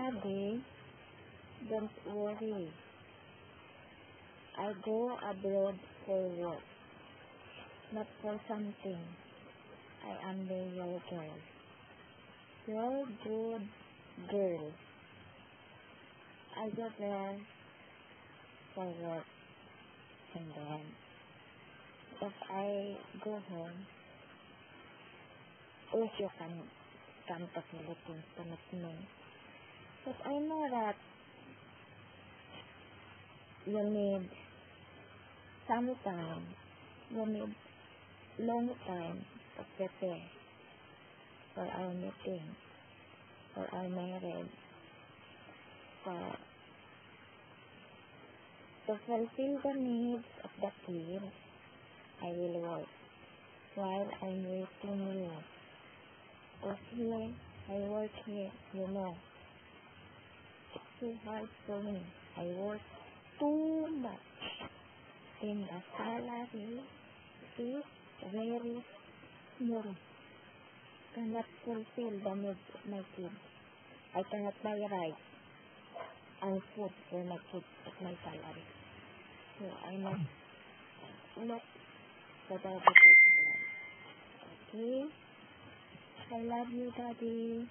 Daddy, don't worry. I go abroad for work, not for something. I am your girl. You're good girl. I go there for work, and then if I go home, if you can come to Philippines to meet me. But I know that you need some time, you need long time to prepare for our meeting, for our marriage, for to fulfill the needs of the kids. I will work while I'm waiting you. Because here, I work here, you know. It's too hard for me. I work too much. And the salary is very small. Cannot fulfill the needs of my kids. I cannot buy rice and food for my kids with my salary. So I must look for the better salary. Okay? I love you, Daddy.